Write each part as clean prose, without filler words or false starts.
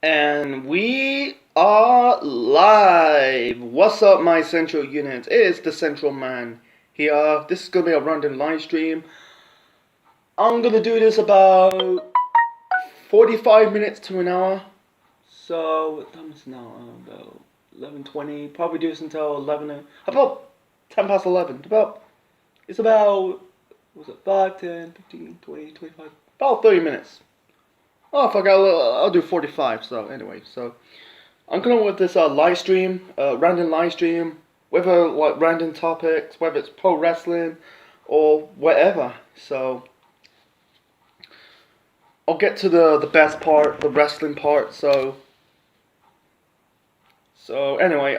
And we are live. What's up, my central unit? It's the Central Man here. This is gonna be a random live stream. I'm gonna do this about 45 minutes to an hour. So what time is it now? About 11:20. Probably do this until 11. About 10 past 11. It's about 5, 10, 15, 20, 25. About 30 minutes. Oh, fuck, I'll do 45, so anyway, I'm going with this live stream, random live stream, whether like random topics, whether it's pro wrestling or whatever, so I'll get to the best part, the wrestling part, so anyway,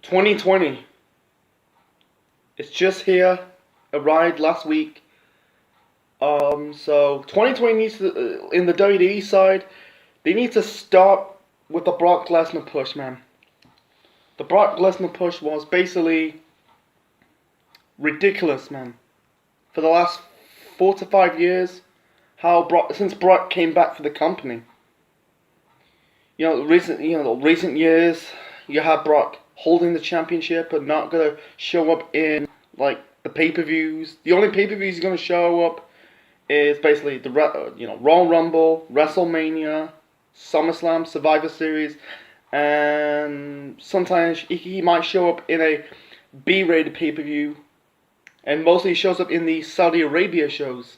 2020, it's just here, arrived last week. So 2020 needs to, in the WWE side, they need to stop with the Brock Lesnar push, man. The Brock Lesnar push was basically ridiculous, man. For the last 4 to 5 years, since Brock came back for the company. Recent years, you have Brock holding the championship and not gonna show up in like the pay-per-views. The only pay-per-views he's gonna show up is basically the Royal Rumble, WrestleMania, SummerSlam, Survivor Series, and sometimes he might show up in a B-rated pay-per-view, and mostly he shows up in the Saudi Arabia shows.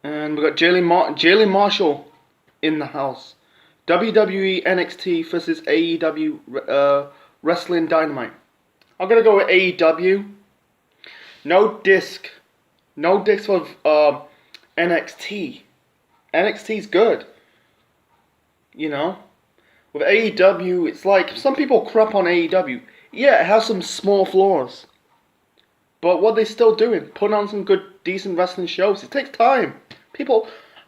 And we got Jalen Marshall in the house. WWE NXT versus AEW Wrestling Dynamite. I'm gonna go with AEW. No disc for NXT. NXT's good. With AEW, it's like some people crap on AEW. Yeah, it has some small flaws, but what they still doing? Putting on some good, decent wrestling shows. It takes time.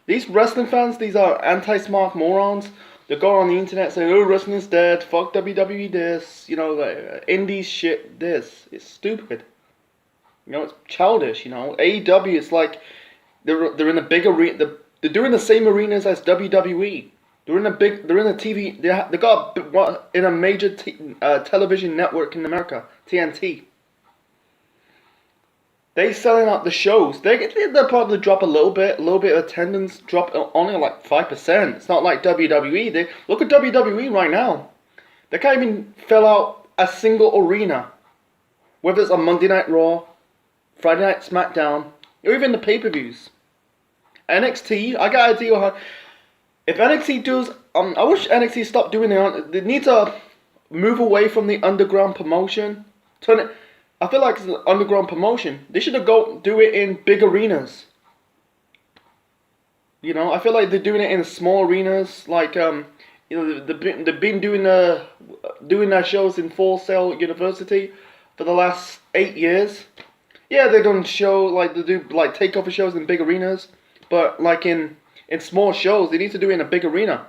These wrestling fans, these are anti-smart morons. They go on the internet and say, "Oh, wrestling's dead. Fuck WWE this." Like indie shit. This it's stupid. It's childish, AEW, it's like they're in a big arena. They're doing the same arenas as WWE. They're in the TV. They got in a major television network in America, TNT. They selling out the shows. They'll probably drop a little bit of attendance, drop only like 5%. It's not like WWE. They look at WWE right now. They can't even fill out a single arena, whether it's on Monday Night Raw, Friday Night SmackDown, or even the pay-per-views. NXT, I got a deal how. If NXT does, I wish NXT stopped doing it. They need to move away from the underground promotion. I feel like it's an underground promotion. They should do it in big arenas. I feel like they're doing it in small arenas. Like they've been doing their shows in Full Sail University for the last 8 years. Yeah, they don't they do like takeover shows in big arenas, but like in small shows, they need to do it in a big arena.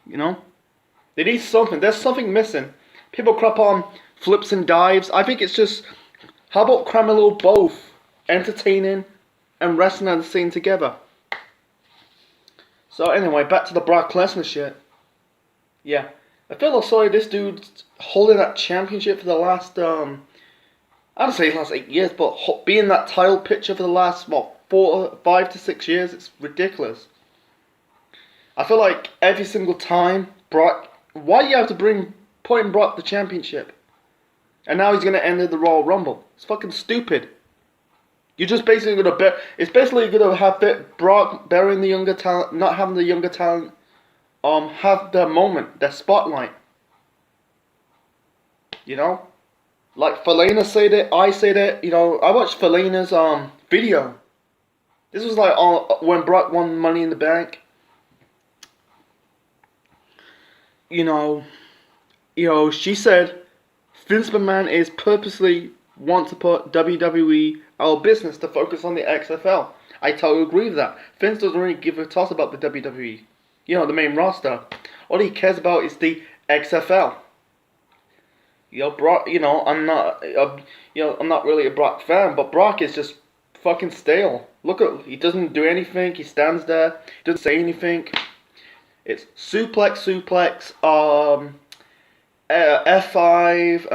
They need something. There's something missing. People crap on flips and dives. I think it's just, how about cram a little both, entertaining and wrestling at the same together. So anyway, back to the Brock Lesnar shit. Yeah, I feel sorry this dude's holding that championship for the last I don't say the last 8 years, but being that title picture for the last 5 to 6 years, it's ridiculous. I feel like every single time Brock, why do you have to put in Brock the championship? And now he's gonna enter the Royal Rumble. It's fucking stupid. You're just basically gonna have Brock burying the younger talent, not having the younger talent have their moment, their spotlight. Like Felina said it, I said it. I watched Felina's video. This was like when Brock won Money in the Bank. She said Vince McMahon is purposely want to put WWE out of business to focus on the XFL. I totally agree with that. Vince doesn't really give a toss about the WWE. The main roster. All he cares about is the XFL. Brock. I'm not really a Brock fan, but Brock is just fucking stale. Look at, he doesn't do anything. He stands there, doesn't say anything. It's suplex, F5,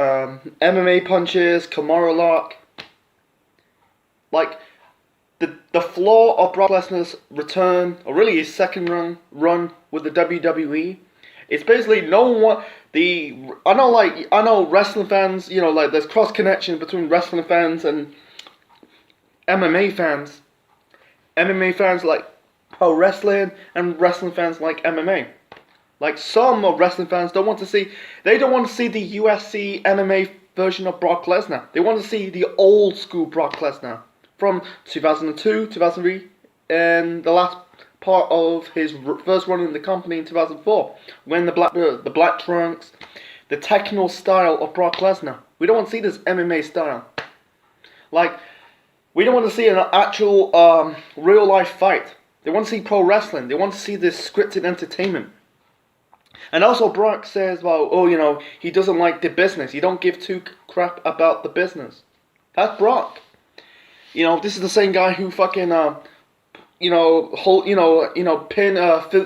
MMA punches, Kimura lock. Like, the flaw of Brock Lesnar's return, or really his second run with the WWE, it's basically I know wrestling fans, you know, like there's cross connection between wrestling fans and MMA fans. MMA fans like pro wrestling, and wrestling fans like MMA. Like, some of wrestling fans don't want to see the UFC MMA version of Brock Lesnar. They want to see the old school Brock Lesnar from 2002, 2003, and the last part of his first run in the company in 2004, when the black trunks, the techno style of Brock Lesnar. We don't want to see this MMA style. Like, we don't want to see an actual real life fight. They want to see pro wrestling. They want to see this scripted entertainment. And also Brock says, well, oh, you know, he doesn't like the business. He don't give two crap about the business. That's Brock. You know, this is the same guy who fucking, pin Vince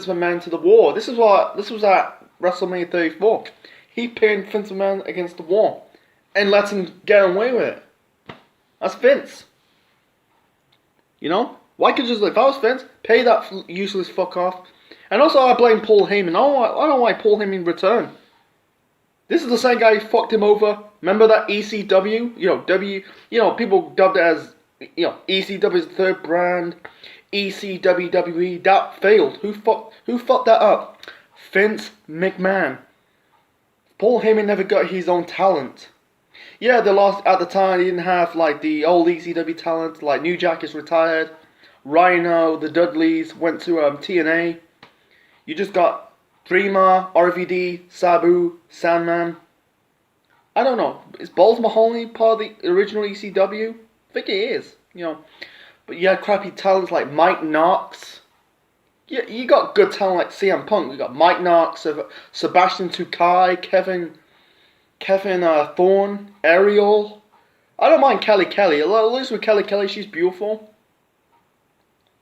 McMahon to the wall. This was at WrestleMania 34. He pinned Vince McMahon against the wall and let him get away with it. That's Vince. You know? Why could you just, if I was Vince, pay that useless fuck off. And also, I blame Paul Heyman. I don't know why Paul Heyman returned. This is the same guy who fucked him over. Remember that ECW? People dubbed it as, ECW's third brand. ECWWE. That failed. Who fucked that up? Vince McMahon. Paul Heyman never got his own talent. Yeah, they lost at the time. They didn't have like the old ECW talent. Like New Jack is retired. Rhino, the Dudleys went to TNA. You just got Dreamer, RVD, Sabu, Sandman. I don't know. Is Balls Mahoney part of the original ECW? I think he is. But you had crappy talents like Mike Knox. Yeah, you got good talent like CM Punk. You got Mike Knox, Sebastian Tukai, Kevin Thorne, Ariel. I don't mind Kelly. At least with Kelly, she's beautiful.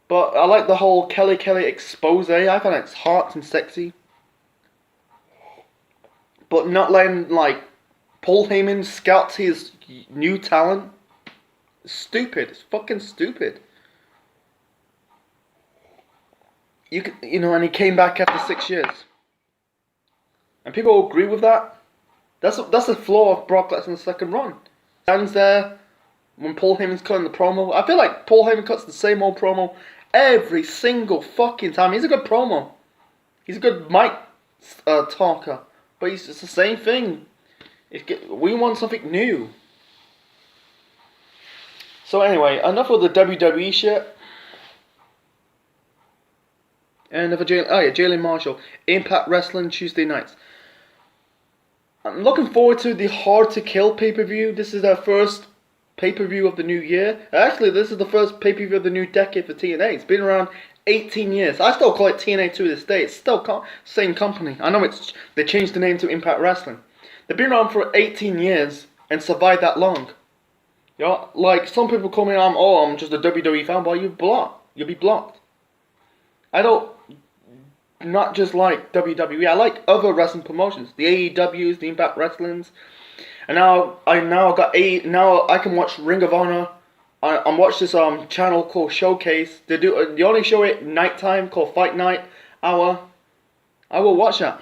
But I like the whole Kelly expose. I find it's hot and sexy. But not letting, like, Paul Heyman scout his new talent. It's stupid. It's fucking stupid. And he came back after 6 years. And people agree with that. That's the flaw of Brock Lesnar's second run. Stands there when Paul Heyman's cutting the promo. I feel like Paul Heyman cuts the same old promo every single fucking time. He's a good promo. He's a good mic talker. But it's the same thing. We want something new. So anyway, enough of the WWE shit. And for Jalen Marshall. Impact Wrestling Tuesday nights. I'm looking forward to the Hard to Kill pay-per-view. This is their first pay-per-view of the new year. Actually, this is the first pay-per-view of the new decade for TNA. It's been around 18 years. I still call it TNA to this day. It's still same company. I know they changed the name to Impact Wrestling. They've been around for 18 years and survived that long. Like some people call me, I'm just a WWE fan. Well, you'll be blocked. I don't not just like WWE. I like other wrestling promotions, the AEWs, the Impact Wrestlings, and now I can watch Ring of Honor. I watch this channel called Showcase. They only show it nighttime called Fight Night Hour. I will watch that.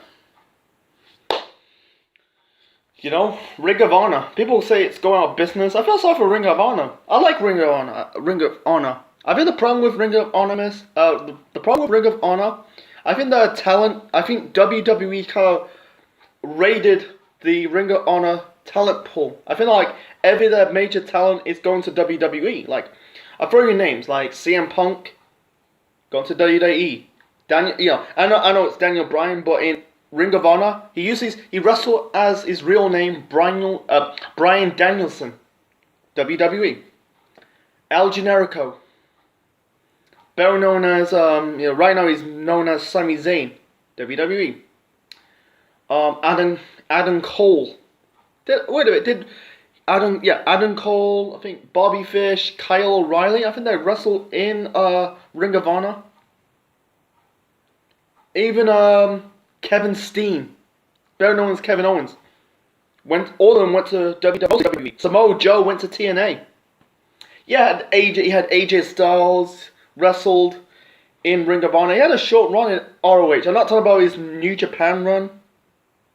Ring of Honor. People say it's going out of business. I feel sorry for Ring of Honor. I like Ring of Honor. I think the problem with Ring of Honor is the problem with Ring of Honor. I think the talent. I think WWE kind of raided the Ring of Honor talent pool. I feel like every major talent is going to WWE. Like, I throw you names like CM Punk, going to WWE. Daniel, I know it's Daniel Bryan, but in Ring of Honor, he wrestled as his real name, Bryan Danielson, WWE. El Generico, better known as right now he's known as Sami Zayn, WWE. Adam Cole. Wait a minute, Adam Cole, I think Bobby Fish, Kyle O'Reilly. I think they wrestled in Ring of Honor. Even Kevin Steen, better known as Kevin Owens, all of them went to WWE. Samoa Joe went to TNA. Yeah, he had AJ Styles wrestled in Ring of Honor. He had a short run in ROH. I'm not talking about his New Japan run,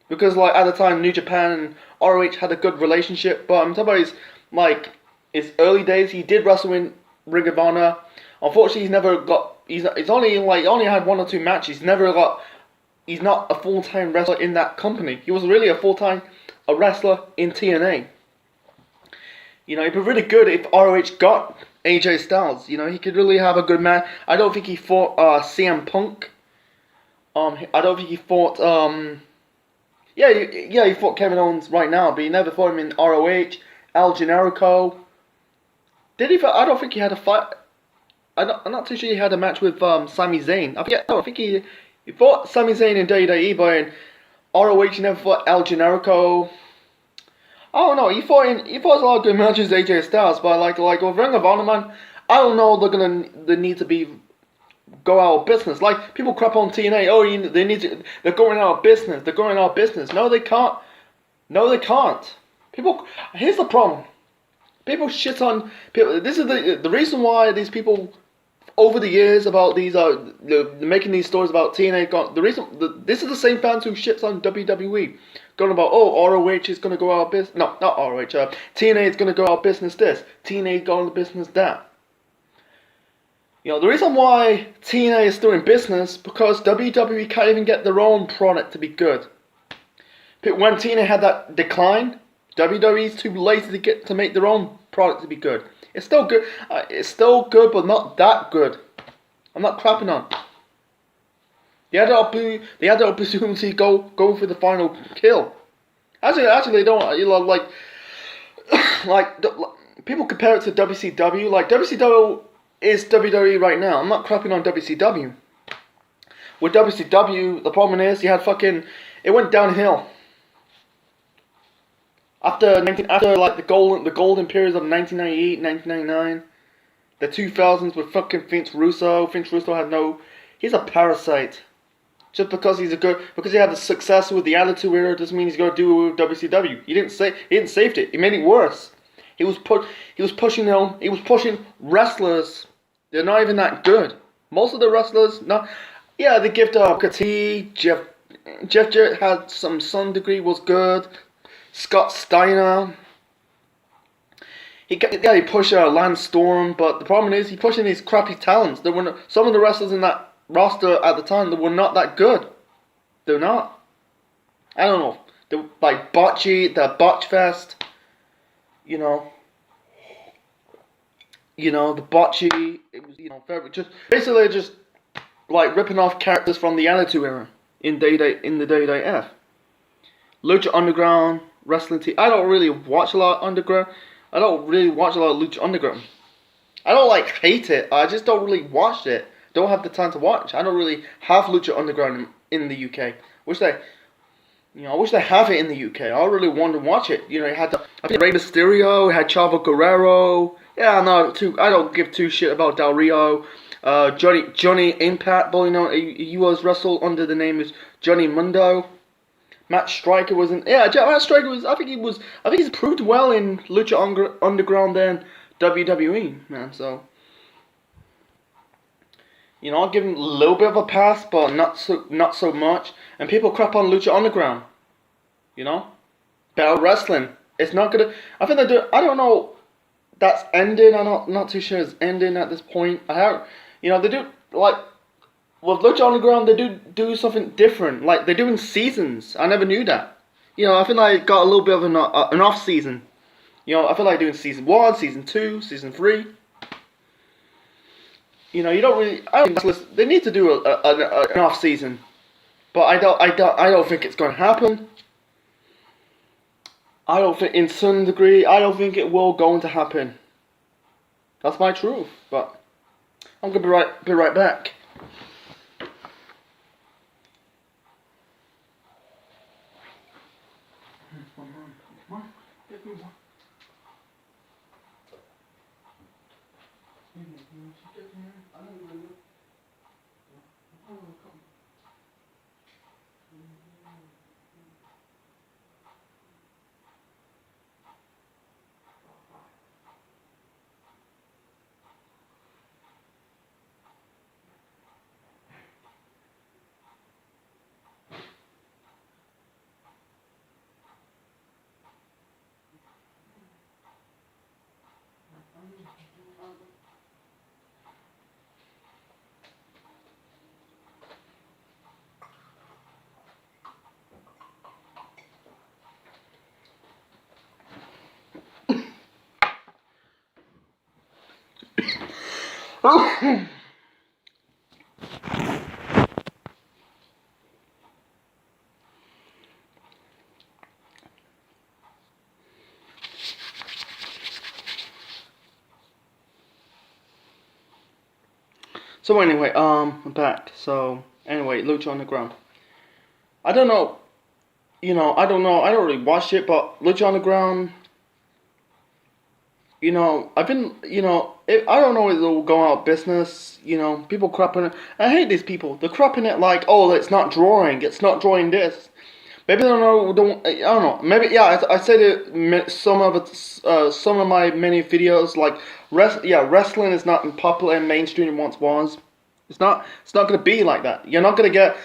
because like at the time New Japan and ROH had a good relationship. But I'm talking about his early days. He did wrestle in Ring of Honor. Unfortunately, he's never got. He's only had 1 or 2 matches. He's not a full-time wrestler in that company. He was really a full-time wrestler in TNA. You know, it'd be really good if ROH got AJ Styles. You know, he could really have a good match. I don't think he fought CM Punk. I don't think he fought he fought Kevin Owens right now, but he never fought him in ROH. El Generico. Did he fight? I don't think he had a fight. I'm not too sure he had a match with Sami Zayn. I think he fought Sami Zayn in WWE, but in ROH he never fought El Generico. I don't know. He fought a lot of good matches with AJ Styles, but like with Ring of Honor, man, I don't know. They need to go out of business. Like people crap on TNA. Oh, they're going out of business. They're going out of business. No, they can't. No, they can't. Here's the problem. People shit on people. This is the reason why these people over the years about these making these stories about TNA. This is the same fans who shits on WWE. Going about, ROH is going to go out of business. No, not ROH. TNA is going to go out of business this. TNA is going out of business that. You know, the reason why TNA is still in business because WWE can't even get their own product to be good. When TNA had that decline, WWE is too lazy to make their own product to be good. It's still good. It's still good, but not that good. I'm not crapping on. They had the opportunity to go for the final kill. Actually, they don't. You know, like people compare it to WCW. Like WCW is WWE right now. I'm not crapping on WCW. With WCW, the problem is it went downhill. After like the golden periods of 1998, 1999, the 2000s with fucking Vince Russo. Vince Russo he's a parasite. Just because he had the success with the Attitude Era doesn't mean he's gonna do it with WCW. He didn't save it. He made it worse. He was pushing wrestlers. They're not even that good. Most of the wrestlers, they give to Booker T. Jeff Jarrett had some degree was good. Scott Steiner. He pushed Lance Storm, but the problem is he pushing these crappy talents. Some of the wrestlers in that roster at the time that were not that good. They're not. I don't know. They're like Botchy, the Botch Fest. You know, the Botchy. It was basically just like ripping off characters from the Attitude Era in the WWF. Lucha Underground wrestling team. I don't really watch a lot of Underground. I don't really watch a lot of Lucha Underground. I don't hate it. I just don't really watch it. Don't have the time to watch. I don't really have Lucha Underground in the UK. I wish they have it in the UK. I really want to watch it. You know, it had Rey Mysterio, it had Chavo Guerrero. Yeah, I don't give two shit about Del Rio. Johnny Impact, but he was wrestled under the name of Johnny Mundo. Matt Striker wasn't. Yeah, Matt Striker was. I think he's proved well in Lucha Underground than WWE, man. So. You know, I'll give him a little bit of a pass, but not so much. And people crap on Lucha Underground. You know? Battle Wrestling. It's not gonna... I think they do... I don't know... That's ending. I'm not too sure it's ending at this point. They do... Like... With Lucha Underground, they do something different. Like, they're doing seasons. I never knew that. You know, I feel like I got a little bit of an off-season. You know, I feel like doing Season 1, Season 2, Season 3... You know, you don't really. They need to do an off season, but I don't think it's going to happen. I don't think, in some degree, I don't think it will going to happen. That's my truth. But I'm gonna be right back. So anyway, I'm back. So anyway, Lucha Underground. I don't know. I don't know. I don't really watch it, but Lucha Underground. I've been. I don't know if it'll go out of business. People crapping it. I hate these people. They're crapping it like, oh, it's not drawing. It's not drawing this. Maybe they don't know. I don't know. Maybe yeah. I said it. Some of my many videos like wrestling is not popular and mainstream it once was. It's not. It's not going to be like that. You're not going to get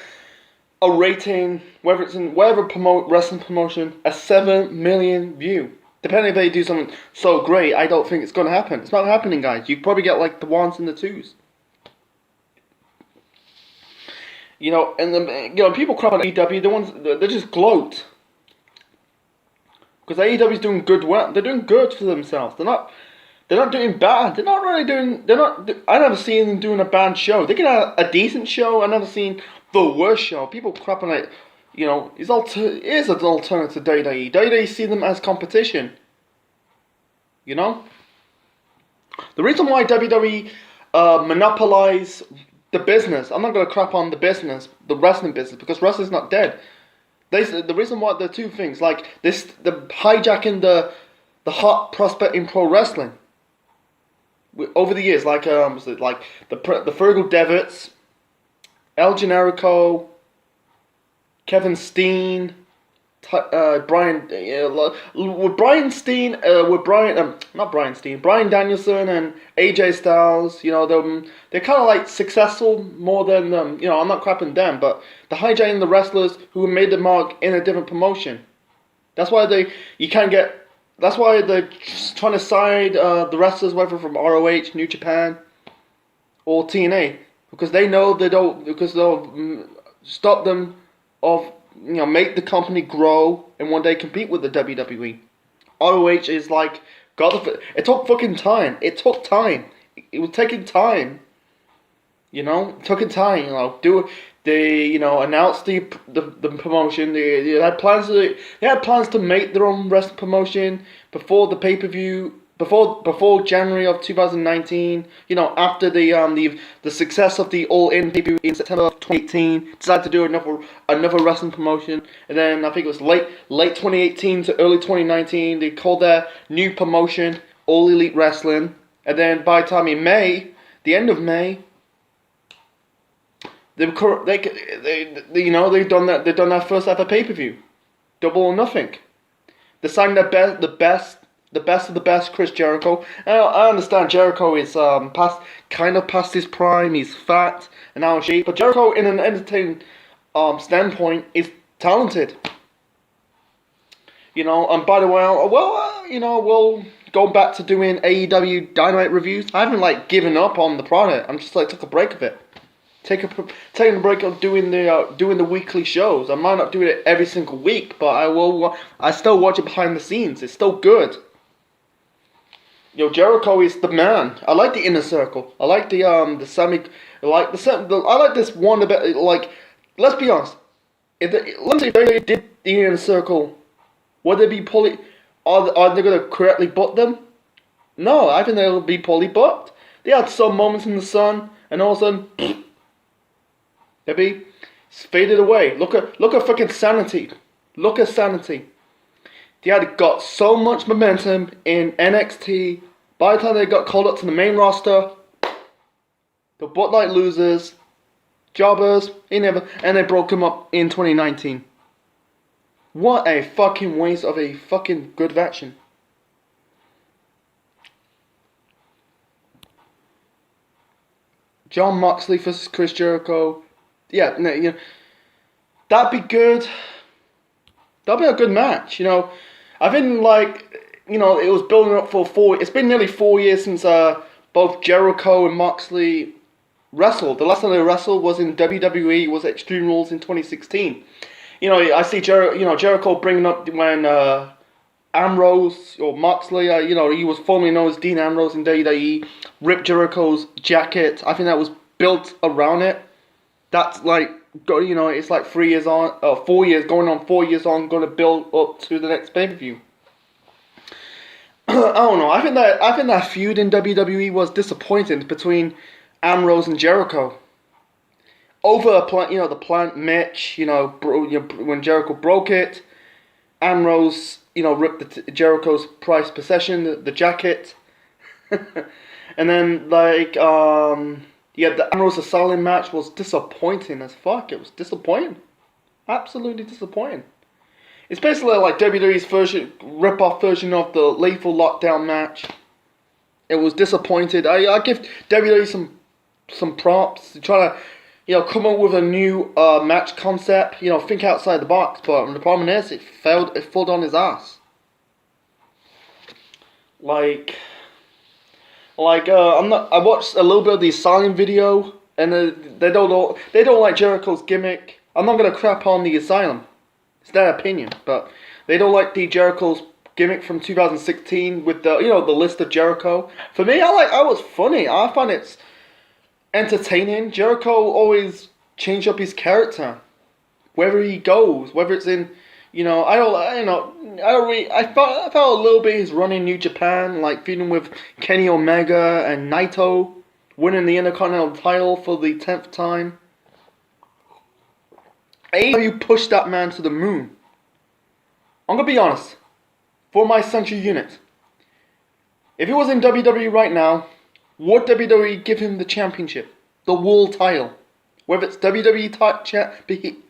a rating, whether it's in whatever wrestling promotion, a 7 million view. Depending if they do something so great, I don't think it's going to happen. It's not happening, guys. You probably get like the ones and the twos. And people crap on AEW. They just gloat because AEW's doing good work. They're doing good for themselves. They're not doing bad. They're not really doing. They're not. I never seen them doing a bad show. They get a decent show. I never seen the worst show. People crap on it. It is an alternative to WWE. WWE see them as competition. The reason why WWE monopolize the business, I'm not going to crap on the business, the wrestling business, because wrestling's not dead. The reason why the two things, like this, the hijacking the hot prospect in pro wrestling over the years, like the Fergal Devitt's, El Generico, Kevin Steen, Brian Danielson and AJ Styles. They're kind of like successful more than I'm not crapping them, but the hijacking the wrestlers who made the mark in a different promotion. That's why That's why they're trying to side the wrestlers, whether from ROH, New Japan, or TNA, because they know they'll stop them of make the company grow and one day compete with the WWE. ROH is like it took fucking time. It took time. It was taking time. It took time. They announced the promotion. They had plans to make their own wrestling promotion before the pay-per-view. Before January of 2019, after the success of the All In pay-per-view in September of 2018, decided to do another wrestling promotion, and then I think it was late 2018 to early 2019, they called their new promotion All Elite Wrestling, and then by the time in May, the end of May, they've done their first ever pay-per-view, Double or Nothing. They signed the best of the best, Chris Jericho. I understand Jericho is past his prime. He's fat and out of shape, but Jericho, in an entertaining standpoint, is talented. And by the way, we'll go back to doing AEW Dynamite reviews. I haven't given up on the product. I'm just took a break of it. Taking a break on doing the weekly shows. I might not do it every single week, but I will. I still watch it behind the scenes. It's still good. Jericho is the man. I like the Inner Circle. I like the semi. I like this one a bit. Let's be honest. Let's say if they did the Inner Circle, would they be poorly? Are they going to correctly book them? No, I think they'll be poorly booked. They had some moments in the sun, and all of a sudden, it's faded away. Look at fucking Sanity. Look at Sanity. They had got so much momentum in NXT. By the time they got called up to the main roster, The Bud Light losers, jobbers, and they broke him up in 2019. What a fucking waste of a fucking good faction. John Moxley versus Chris Jericho. Yeah, no, you know, that'd be good. That'd be a good match, you know. I've been like, you know, it was building up for it's been nearly 4 years since both Jericho and Moxley wrestled. The last time they wrestled was in WWE, was Extreme Rules in 2016. You know, I see Jericho bringing up when Ambrose or Moxley, you know, he was formerly known as Dean Ambrose in WWE, ripped Jericho's jacket. I think that was built around it. That's like, you know, it's like 4 years going on 4 years on, going to build up to the next pay-per-view. I don't know. I think that feud in WWE was disappointing between Ambrose and Jericho. Over the plant Mitch, you know, when Jericho broke it, Ambrose, you know, ripped Jericho's prized possession, the jacket, and then like the Ambrose Asylum match was disappointing as fuck. It was disappointing, absolutely disappointing. It's basically like WWE's rip-off version of the Lethal Lockdown match. It was disappointed. I give WWE some props to try to, you know, come up with a new match concept. You know, think outside the box. But the problem is, it fell on his ass. I watched a little bit of the Asylum video, and they don't like Jericho's gimmick. I'm not gonna crap on the Asylum. It's their opinion, but they don't like the Jericho's gimmick from 2016 with the list of Jericho. For me, I was funny. I find it's entertaining. Jericho always changed up his character wherever he goes, whether it's in, you know, I felt a little bit his run in New Japan, like feuding with Kenny Omega and Naito, winning the Intercontinental title for the 10th time. AEW pushed that man to the moon. I'm gonna be honest, for my Central unit, if he was in WWE right now, would WWE give him the championship, the world title? Whether it's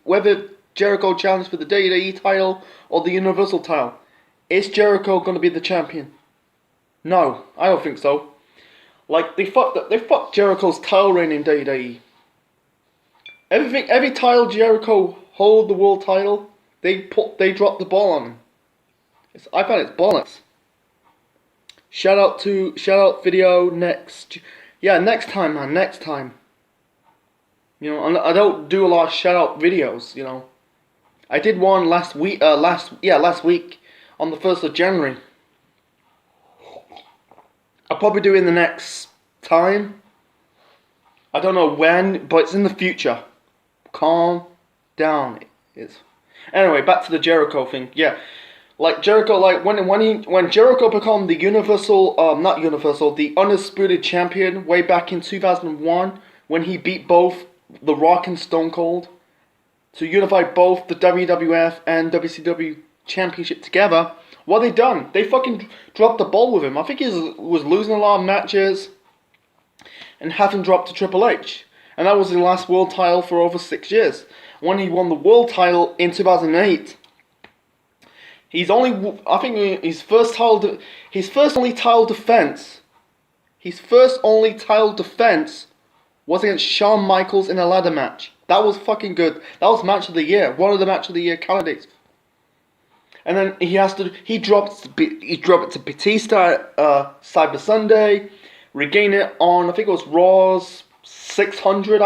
whether Jericho challenged for the WWE title or the Universal title, is Jericho going to be the champion? No, I don't think so. Like, they fucked Jericho's title reign in WWE. Every title Jericho hold the world title, they drop the ball on him. I find it's bollocks. Shout out video next time, man, next time. You know, I don't do a lot of shout out videos, you know. I did one last week on the 1st of January. I'll probably do it in the next time. I don't know when, but it's in the future. Calm down. Anyway, back to the Jericho thing. Yeah. Like Jericho, like when Jericho became the the undisputed champion way back in 2001, when he beat both The Rock and Stone Cold to unify both the WWF and WCW championship together. What they done? They fucking dropped the ball with him. I think he was losing a lot of matches and having dropped to Triple H, and that was the last world title for over 6 years. When he won the world title in 2008. His first only title defense was against Shawn Michaels in a ladder match. That was fucking good. That was match of the year, one of the match of the year candidates. And then he dropped it to Batista Cyber Sunday, regained it on, I think it was Raw's 600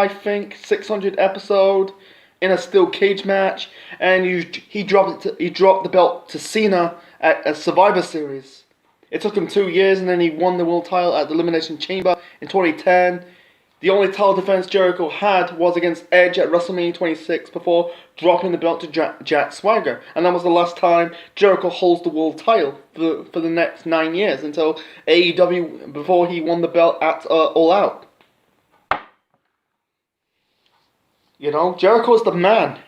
episode, in a steel cage match, and he dropped the belt to Cena at a Survivor Series. It took him 2 years, and then he won the world title at the Elimination Chamber in 2010. The only title defense Jericho had was against Edge at WrestleMania 26 before dropping the belt to Jack Swagger, and that was the last time Jericho holds the world title for the next 9 years until AEW, before he won the belt at All Out. You know, Jericho's the man.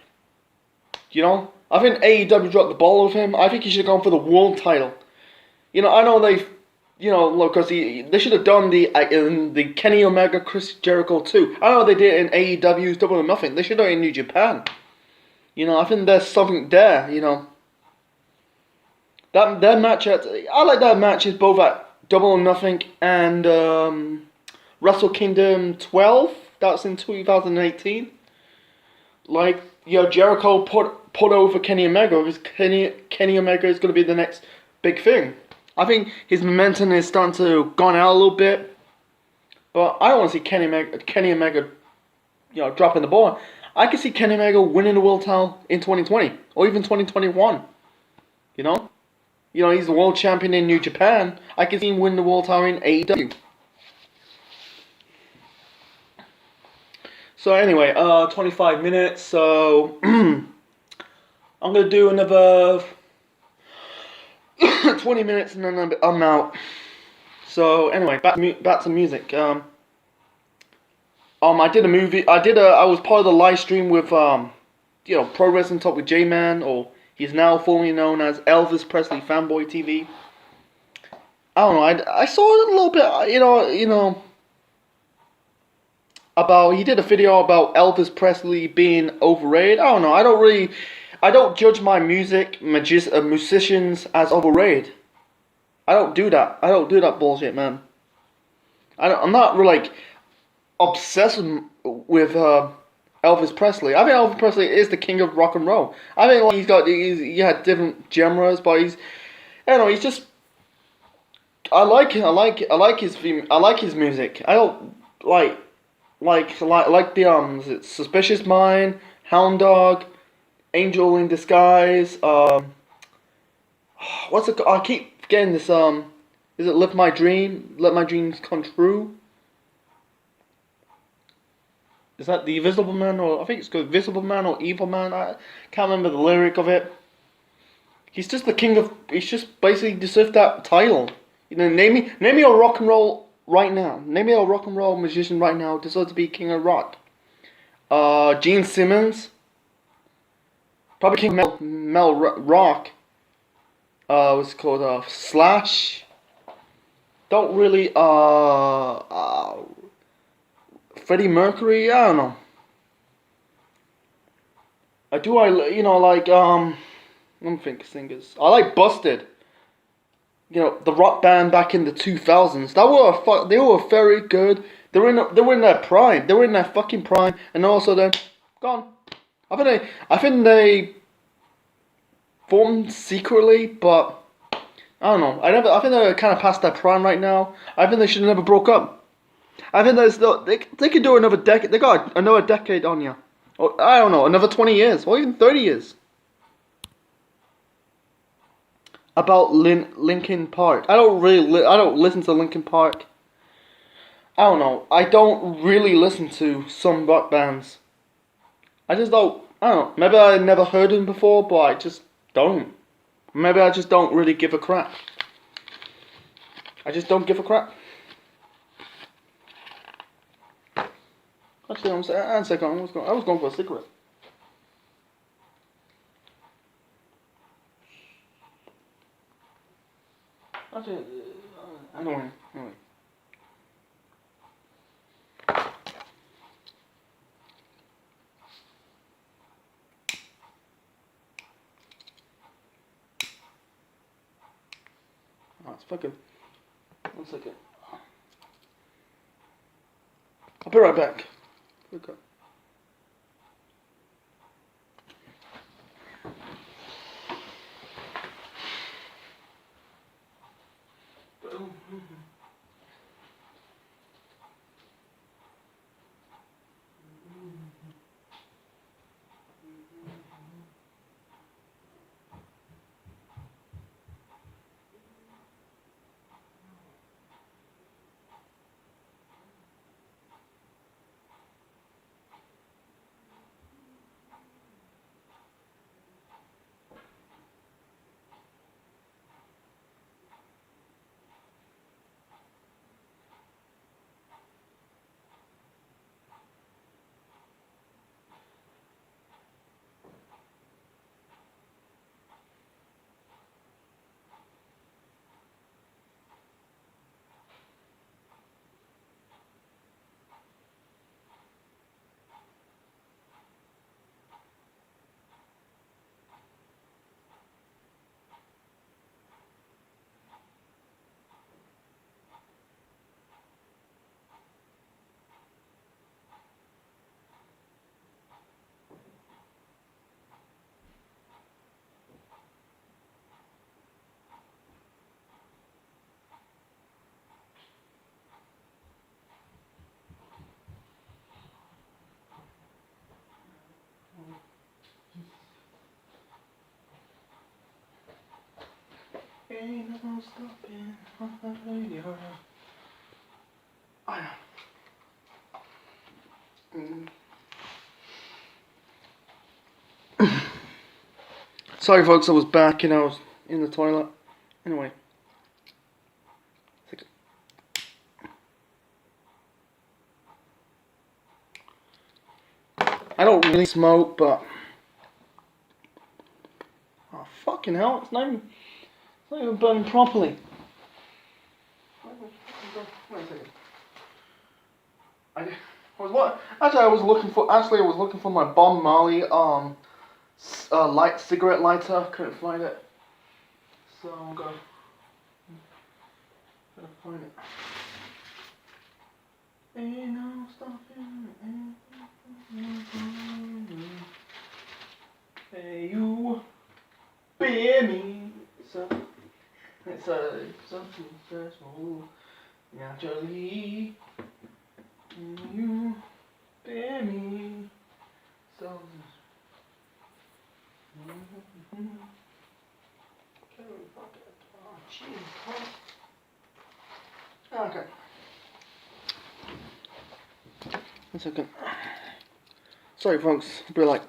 You know, I think AEW dropped the ball with him. I think he should have gone for the world title. You know, I know you know, look, because they should have done the in the Kenny Omega Chris Jericho too. I know they did it in AEW's Double or Nothing. They should have done it in New Japan. You know, I think there's something there. You know, that match I like that matches both at Double or Nothing and Wrestle Kingdom 12. That's in 2018. Like, you know, Jericho put over Kenny Omega because Kenny Omega is going to be the next big thing. I think his momentum is starting to gone out a little bit, but I don't want to see Kenny Omega, you know, dropping the ball. I can see Kenny Omega winning the world title in 2020 or even 2021. You know, he's the world champion in New Japan. I can see him win the world title in AEW. So anyway, 25 minutes. So I'm gonna do another 20 minutes and then I'm out. So anyway, back to music. I did a movie. I was part of the live stream with you know, Pro Wrestling Talk with J-Man, or he's now formerly known as Elvis Presley Fanboy TV. I don't know. I saw it a little bit. You know. He did a video about Elvis Presley being overrated. I don't know. I don't judge my musicians as overrated. I don't do that. I don't do that bullshit, man. I'm not really like obsessed with Elvis Presley. I think Elvis Presley is the king of rock and roll. I think like he had different genres, but he's just. I like his music. I don't like the Suspicious Mind, Hound Dog, Angel in Disguise. What's it? I keep forgetting this. Is it Let My Dreams Come True? Is that the Invisible Man, or I think it's called Visible Man or Evil Man? I can't remember the lyric of it. He's just the king of. He's just basically deserved that title. You know, name me a rock and roll right now. Name me a rock and roll musician right now deserves to be king of rock. Gene Simmons. Probably king of Mel Rock. What's it called? Slash. Don't really. Freddie Mercury. I don't know. You know, like let me think. Singers. I like Busted. You know, the rock band back in the 2000s. They were very good. They were in their prime. They were in their fucking prime, and also they're gone. I think they formed secretly, but I don't know. I think they're kind of past their prime right now. I think they should have never broke up. I think they could do another decade. They got another decade on you. Or I don't know, another 20 years or even 30 years. About Linkin Park. I don't listen to Linkin Park. I don't know. I don't really listen to some rock bands. I don't know. Maybe I never heard them before, but I just don't. Maybe I just don't really give a crap. I just don't give a crap. Actually, I was going for a cigarette. Actually, anyway. Oh, it's fucking. 1 second. I'll be right back. Okay. Ain't no stopping my radio. Sorry folks, I was back and I was in the toilet. Anyway. I don't really smoke, but... Oh, fucking hell, it's not even burning properly. Wait a second. I was looking for my Bob Marley cigarette lighter. Couldn't find it, so I'm gonna find it. Ain't no stopping. Hey you, bear me. It's something special. Naturally, you bear me. So. Okay. One second. Sorry, folks. I'll be like,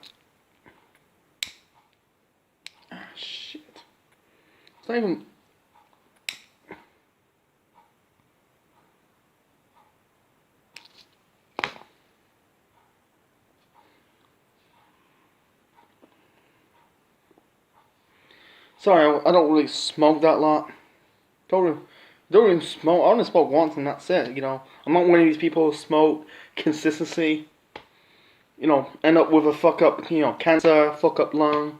shit. It's not even. Sorry, I don't really smoke that lot. Don't really smoke. I only smoke once and that's it. You know, I'm not one of these people who smoke consistency. You know, end up with a fuck up, cancer, fuck up lung.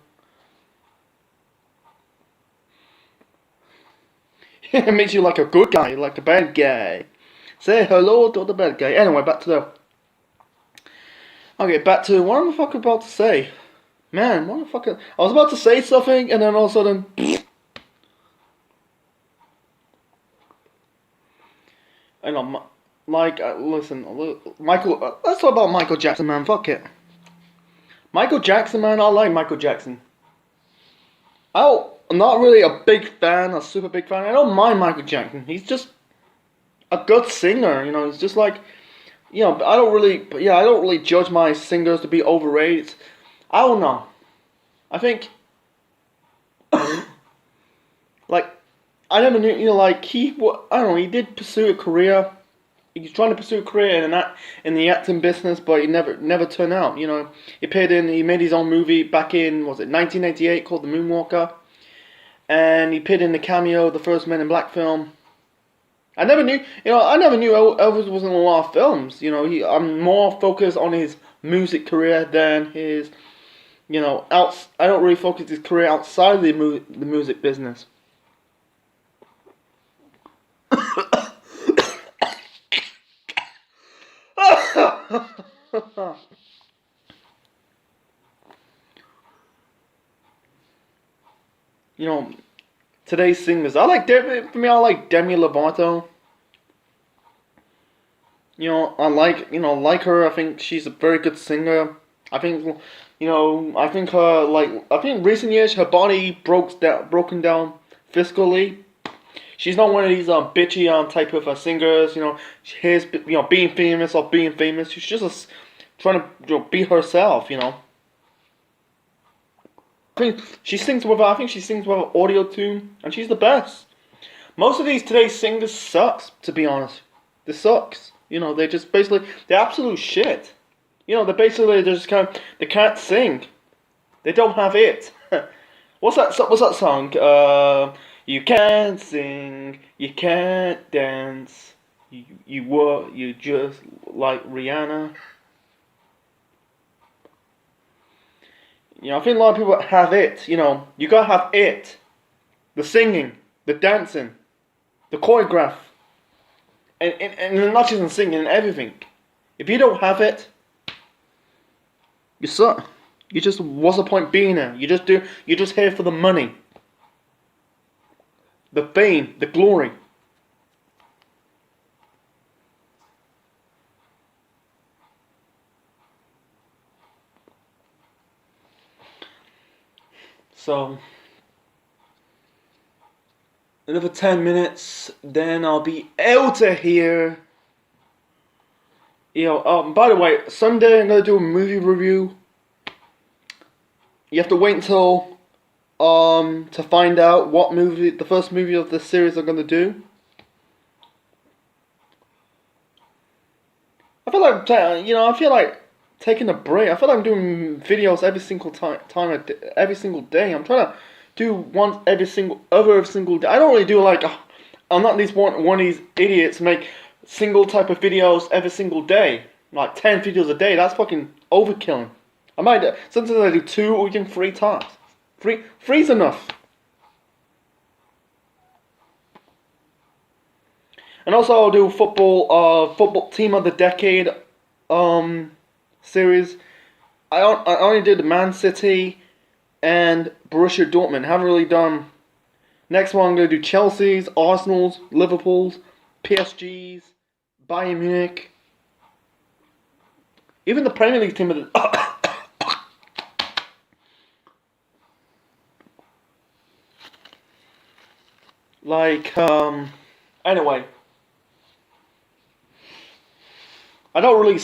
It makes you like a good guy, like a bad guy. Say hello to the bad guy. Anyway, back to what am I fucking about to say? Man, what the fuck? I was about to say something and then all of a sudden. I know, listen, Michael. Let's talk about Michael Jackson, man. Fuck it. Michael Jackson, man. I like Michael Jackson. I'm not really a super big fan. I don't mind Michael Jackson. He's just a good singer. You know, he's just like, I don't really judge my singers to be overrated. I don't know. I think, like, I never knew, I don't know, he did pursue a career. He was trying to pursue a career in the acting business, but he never turned out. You know, he made his own movie back in, was it 1988, called The Moonwalker, and he appeared in the cameo of the first Men in Black film. I never knew Elvis was in a lot of films. You know, I'm more focused on his music career than his, I don't really focus his career outside the music business. You know, today's singers. I like Demi Lovato. You know, I like her. I think she's a very good singer. I think, I think recent years her body broken down physically. She's not one of these bitchy type of singers. You know, being famous or being famous. She's just trying to be herself. You know. I think she sings with an audio tune, and she's the best. Most of today's singers sucks, to be honest. They sucks. You know, they're absolute shit. You know, they can't sing. They don't have it. What's that song? You can't sing, you can't dance, you just like Rihanna. You know, I think a lot of people have it. You know, you gotta have it. The singing, the dancing, the choreograph. And not just in singing, and everything. If you don't have it, you suck. What's the point being there? You're just here for the money. The fame, the glory. So, Another 10 minutes, then I'll be out of here. By the way, Sunday I'm gonna do a movie review. You have to wait until to find out what movie, the first movie of the series I'm gonna do. I feel like I feel like taking a break. I feel like I'm doing videos every single every single day. I'm trying to do one every single day. I don't really do like I'm not these one of these idiots make single type of videos every single day, like 10 videos a day. That's fucking overkilling. I might sometimes I do 2 or even 3 times. Three's enough. And also I'll do football team of the decade series. I only did Man City and Borussia Dortmund. Haven't really done. Next one I'm gonna do Chelsea's, Arsenal's, Liverpool's, PSG's, Bayern Munich. Even the Premier League team of the anyway. I don't really,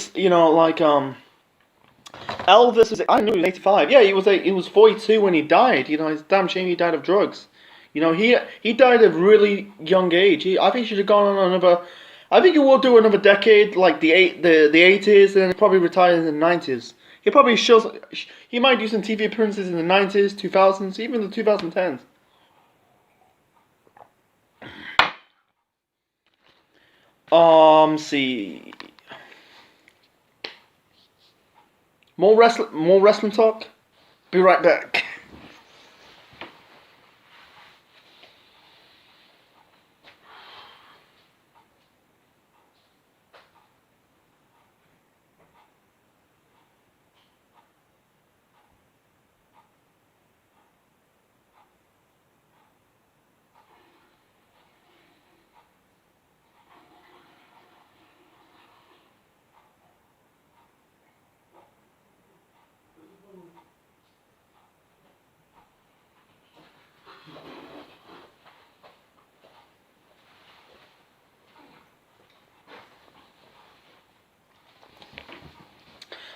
Elvis was, I knew he was 85. Yeah, he was 42 when he died. It's a damn shame he died of drugs. He died at a really young age. I think he should have gone on another. I think he will do another decade, like the 80s, and then probably retire in the 90s. He might do some TV appearances in the 90s, 2000s, even the 2010s. See. More wrestling talk. Be right back.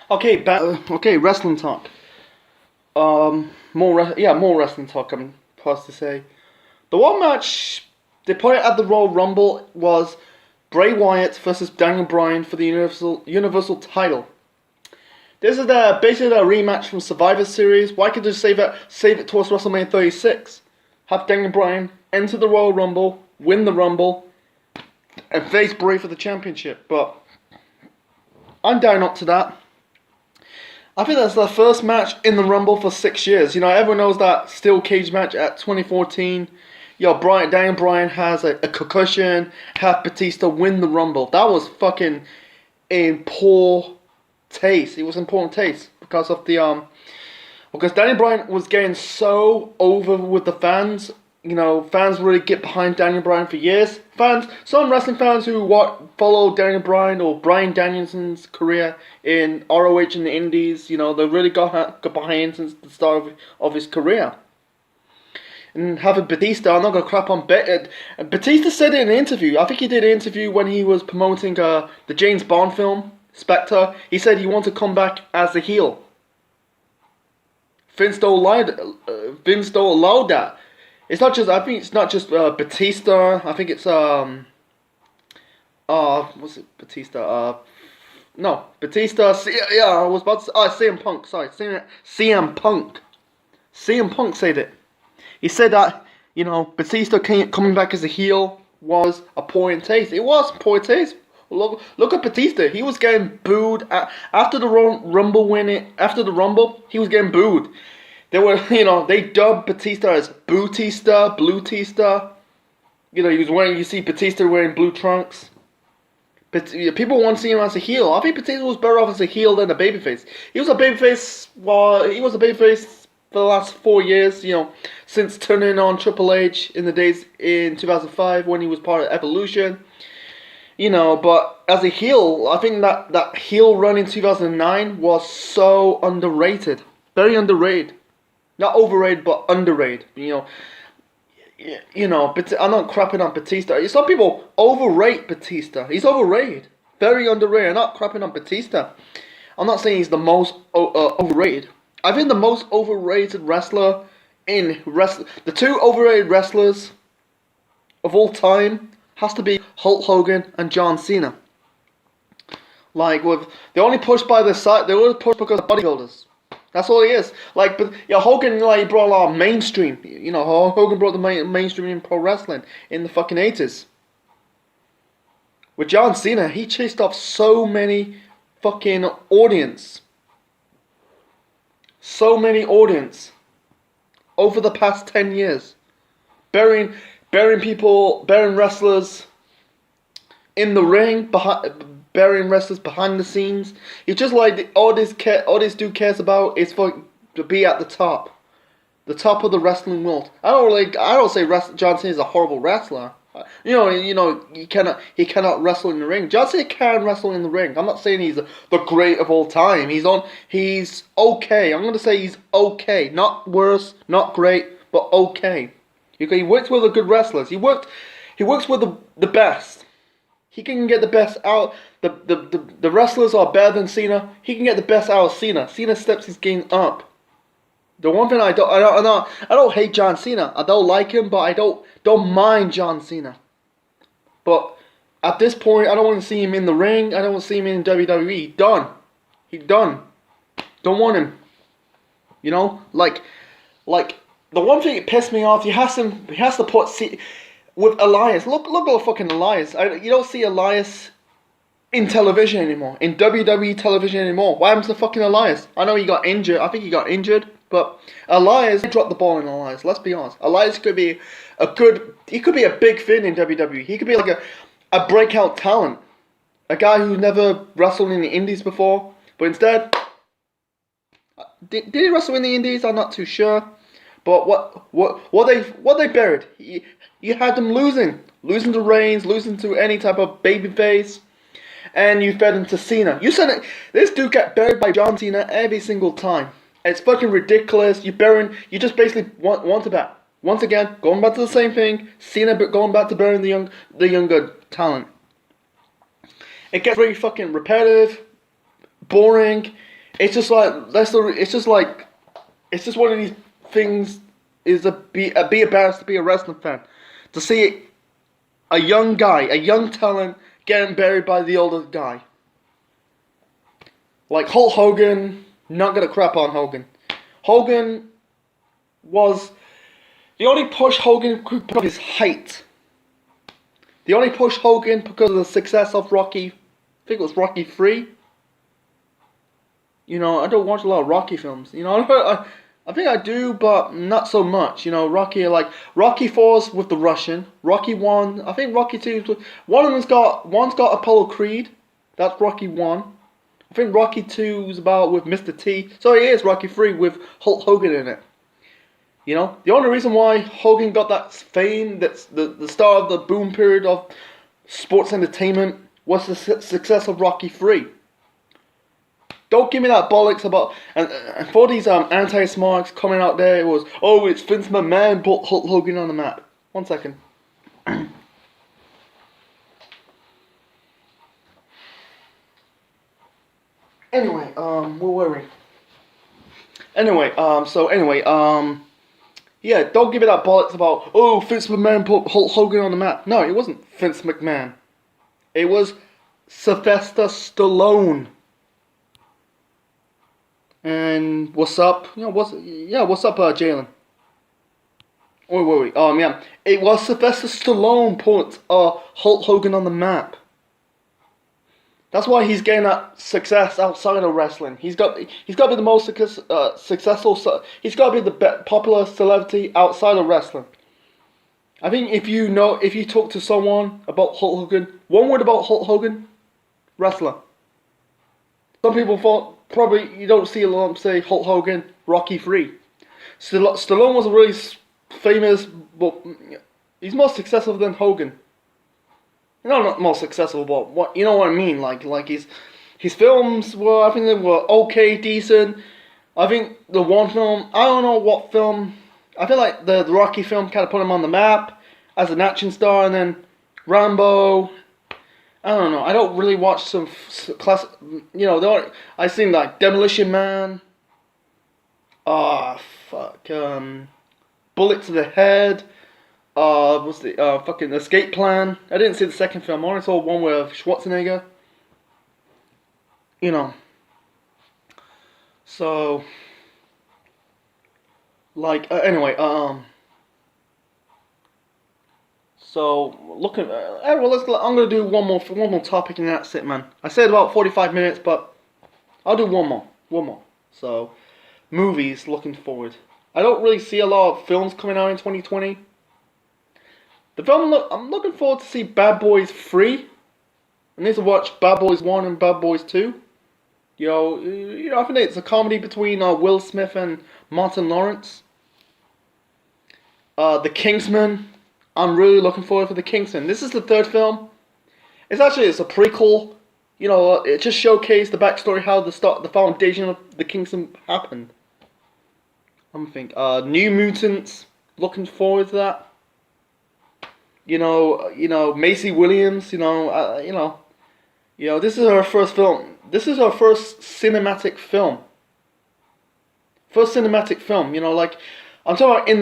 Okay, wrestling talk. More wrestling talk. I'm supposed to say. The one match they put it at the Royal Rumble was Bray Wyatt versus Daniel Bryan for the Universal title. This is basically a rematch from Survivor Series. Why could you save it towards WrestleMania 36? Have Daniel Bryan enter the Royal Rumble, win the Rumble, and face Bray for the championship. But I'm down up to that. I think that's the first match in the Rumble for 6 years. Everyone knows that steel cage match at 2014. Daniel Bryan has a concussion, have Batista win the Rumble. That was fucking in poor taste. It was in poor taste because of because Daniel Bryan was getting so over with the fans. Fans really get behind Daniel Bryan for years. Some wrestling fans who follow Daniel Bryan or Bryan Danielson's career in ROH and the Indies, they really got behind since the start of his career. And having Batista, I'm not going to crap on Batista said it in an interview. I think he did an interview when he was promoting the James Bond film, Spectre. He said he wanted to come back as a heel. Vince don't allow that. It's not just. I think it's not just Batista. I think it's what's it? Batista. No, Batista. I was about to say. CM Punk. Sorry, CM Punk. CM Punk said it. He said that Batista coming back as a heel was a poor in taste. It was poor taste. Look at Batista. He was getting booed after the Rumble winning. After the Rumble, he was getting booed. They dubbed Batista as Bootista, Bluetista. He was wearing. You see Batista wearing blue trunks. But people want to see him as a heel. I think Batista was better off as a heel than a babyface. He was a babyface. Well, he was a babyface for the last 4 years. Since turning on Triple H in the days in 2005 when he was part of Evolution. But as a heel, I think that heel run in 2009 was so underrated. Very underrated. Not overrated, but underrated. you know, but I'm not crapping on Batista. Some people overrate Batista. He's overrated, very underrated. I'm not crapping on Batista. I'm not saying he's the most overrated. I think the most overrated wrestler the two overrated wrestlers of all time has to be Hulk Hogan and John Cena. Like with they only push by the side, they only push because of bodybuilders. That's all he is. Like, but yeah, Hogan like brought a lot of mainstream. You know, Hogan brought the mainstream in pro wrestling in the fucking 80s. With John Cena, he chased off so many fucking audience. So many audience over the past 10 years. Burying wrestlers in the ring, burying wrestlers behind the scenes. It's just like all this dude cares about is to be at the top of the wrestling world. I don't say John Cena is a horrible wrestler. You know, he cannot wrestle in the ring. John Cena can wrestle in the ring. I'm not saying he's the great of all time. He's okay. I'm gonna say he's okay, not worse, not great, but okay. He works with the good wrestlers. He works with the best. He can get the best out. The wrestlers are better than Cena. He can get the best out of Cena. Cena steps his game up. The one thing I don't hate John Cena. I don't like him, but I don't mind John Cena. But at this point, I don't want to see him in the ring. I don't want to see him in WWE. He's done. Don't want him. You know, like the one thing that pissed me off. He has to put with Elias. Look at fucking Elias. You don't see Elias in television anymore. In WWE television anymore. What happens to fucking Elias? I know he got injured. I think he got injured. But Elias dropped the ball in Elias. Let's be honest. Elias could be he could be a big thing in WWE. He could be like a breakout talent. A guy who never wrestled in the indies before. But instead, did he wrestle in the indies? I'm not too sure. But what they buried? You had them losing to Reigns, losing to any type of babyface, and you fed him to Cena. You said this dude got buried by John Cena every single time. It's fucking ridiculous. You just basically want to bet. Once again, going back to the same thing. Cena going back to burying the younger talent. It gets very fucking repetitive, boring. It's just like it's just one of these things. Be embarrassed to be a wrestling fan, to see a young guy, a young talent getting buried by the older guy. Like Hulk Hogan. Not gonna crap on Hogan. Hogan was the only push Hogan could put up his height. The only push Hogan because of the success of Rocky. I think it was Rocky 3. You know, I don't watch a lot of Rocky films. You know, I think I do, but not so much. You know, Rocky 4's with the Russian. Rocky 1, I think Rocky 2. One's got Apollo Creed. That's Rocky 1. I think Rocky 2 is about with Mr. T. So it is Rocky 3 with Hulk Hogan in it. You know, the only reason why Hogan got that fame, that's the start of the boom period of sports entertainment, was the success of Rocky 3. Don't give me that bollocks about and for these anti-smarts coming out there. It was it's Vince McMahon put Hulk Hogan on the map. 1 second. Anyway, where were we? Anyway, yeah, don't give me that bollocks about, Vince McMahon put Hulk Hogan on the map. No, it wasn't Vince McMahon. It was Sylvester Stallone. And what's up? What's up, Jalen? Where were we? Yeah, it was Sylvester Stallone put Hulk Hogan on the map. That's why he's getting that success outside of wrestling. He's got to be the most successful. He's got to be the popular celebrity outside of wrestling. I think if you talk to someone about Hulk Hogan, one word about Hulk Hogan, wrestler. Some people thought probably you don't see a lot say Hulk Hogan, Rocky 3. Stallone was really famous, but he's more successful than Hogan. No, not most successful, but what you know what I mean. Like his films were, I think they were okay, decent. I think the one film, I don't know what film. I feel like the Rocky film kind of put him on the map as an action star, and then Rambo. I don't know. I don't really watch some classic. You know, I seen like Demolition Man. Ah, fuck. Bullet to the Head. What's the fucking Escape Plan? I didn't see the second film. I only saw one with Schwarzenegger. You know. So, like, anyway, so looking, well, I'm gonna do one more topic, and that's it, man. I said about 45 minutes, but I'll do one more. So, movies, looking forward. I don't really see a lot of films coming out in 2020. The film I'm looking forward to see Bad Boys 3. I need to watch Bad Boys 1 and Bad Boys 2. You know, I think it's a comedy between Will Smith and Martin Lawrence. The Kingsman. I'm really looking forward for The Kingsman. This is the third film. It's a prequel. You know, it just showcased the backstory, how the foundation of The Kingsman happened. I'm thinking, New Mutants. Looking forward to that. You know, Macy Williams. You know, this is her first film. This is her first cinematic film. You know, like I'm talking about in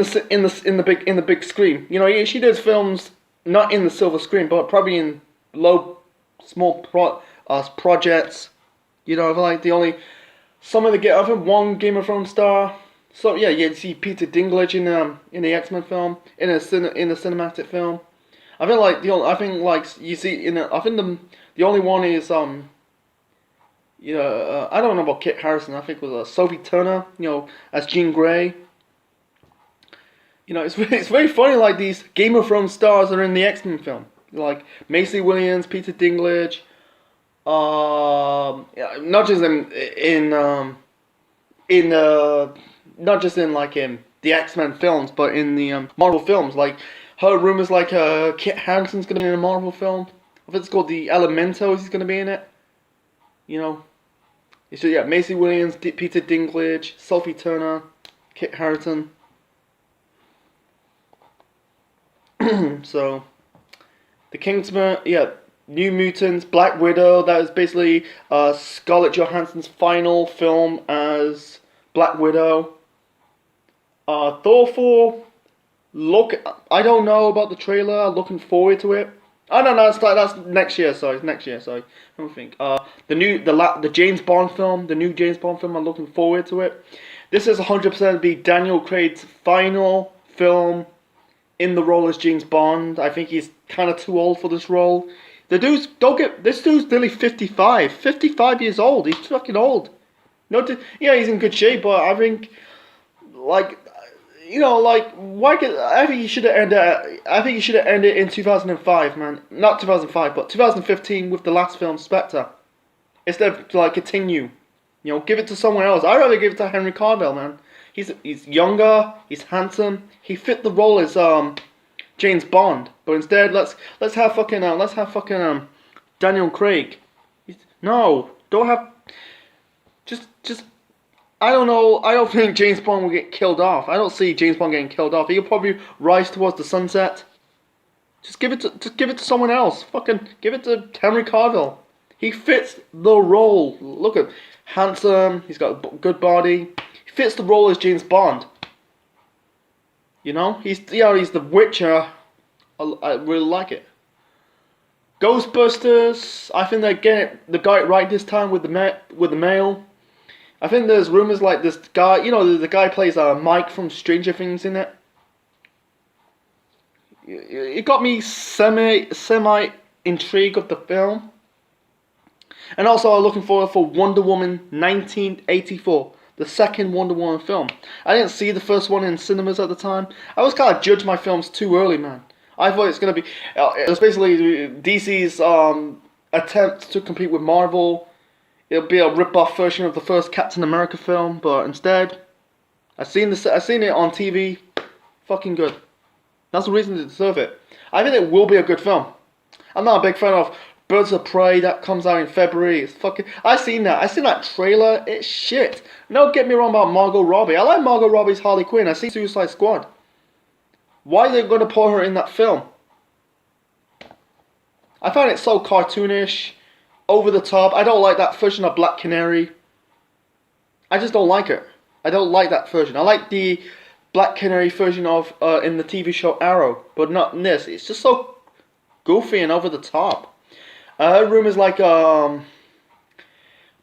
the big screen. You know, she does films not in the silver screen, but probably in small projects. You know, like I think one Game of Thrones star. So yeah, you see Peter Dinklage in the X-Men film, in the cinematic film. I think like you see the only one is I don't know about Kit Harrison. I think it was Sophie Turner, you know, as Jean Grey. You know, it's very funny. Like these Game of Thrones stars are in the X-Men film, like Macy Williams, Peter Dinklage. Not just not just in like in the X-Men films, but in the Marvel films. Like heard rumors like Kit Harington's gonna be in a Marvel film. I think it's called The Elementals. He's gonna be in it. You know, so yeah, Macy Williams, Peter Dinklage, Sophie Turner, Kit Harington. So, The Kingsman, yeah, New Mutants, Black Widow. That is basically Scarlett Johansson's final film as Black Widow. Thor 4. I don't know about the trailer. Looking forward to it. Oh no, that's next year. Sorry, it's next year. Sorry, I don't think. The James Bond film, the new James Bond film. I'm looking forward to it. This is 100% be Daniel Craig's final film in the role as James Bond. I think he's kind of too old for this role. This dude's nearly 55. 55 years old. He's fucking old. Yeah, he's in good shape, but I think like. You know, like I think he should have ended in 2005, man. Not 2005, but 2015 with the last film, Spectre. Instead of to like continue, you know, give it to someone else. I'd rather give it to Henry Cavill, man. He's younger, he's handsome. He fit the role as James Bond, but instead let's have fucking Daniel Craig. Don't have just. I don't know. I don't think James Bond will get killed off. I don't see James Bond getting killed off. He'll probably rise towards the sunset. Just give it to someone else. Fucking give it to Henry Cavill. He fits the role. Look at handsome. He's got a good body. He fits the role as James Bond. You know, he's the Witcher. I really like it. Ghostbusters. I think they got it right this time with the male. I think there's rumors like this guy, you know, the guy plays Mike from Stranger Things in it. It got me semi intrigued of the film. And also I'm looking forward for Wonder Woman 1984, the second Wonder Woman film. I didn't see the first one in cinemas at the time. I was kind of judged my films too early, man. I thought it's going to be, it was basically DC's attempt to compete with Marvel. It'll be a rip-off version of the first Captain America film, but instead, I seen it on TV. Fucking good. That's the reason to deserve it. I think it will be a good film. I'm not a big fan of Birds of Prey that comes out in February. It's fucking. I seen that. I seen that trailer. It's shit. Don't get me wrong about Margot Robbie. I like Margot Robbie's Harley Quinn. I see Suicide Squad. Why are they gonna put her in that film? I find it so cartoonish, over the top. I don't like that version of Black Canary. I just don't like it. I don't like that version. I like the Black Canary version of in the TV show Arrow, but not in this. It's just so goofy and over the top. I heard rumors like was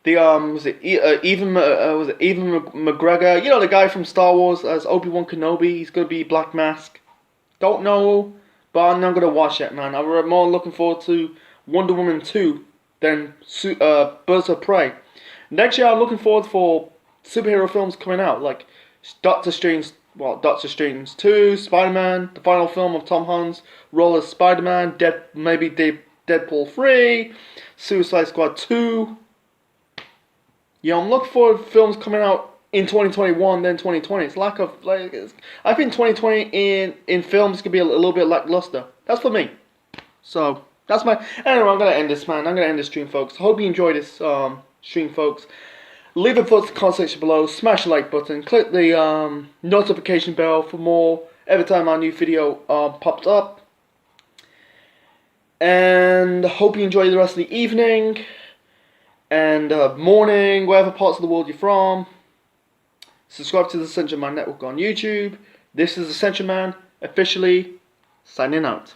it Evan McGregor? You know, the guy from Star Wars as Obi-Wan Kenobi. He's gonna be Black Mask. Don't know, but I'm not gonna watch it, man. I'm more looking forward to Wonder Woman 2 than Birds of Prey. Next year, I'm looking forward for superhero films coming out, like Doctor Strange 2, Spider-Man, the final film of Tom Holland's role as Spider-Man, Deadpool 3, Suicide Squad 2. Yeah, I'm looking for films coming out in 2021 then 2020. It's I think 2020 in films could be a little bit lackluster. That's for me. So that's my. Anyway, I'm gonna end this, man. I'm gonna end this stream, folks. Hope you enjoyed this stream, folks. Leave a thoughts in the comment section below. Smash the like button. Click the notification bell for more every time our new video pops up. And hope you enjoy the rest of the evening and morning, wherever parts of the world you're from. Subscribe to the Essential Man Network on YouTube. This is Essential Man, officially signing out.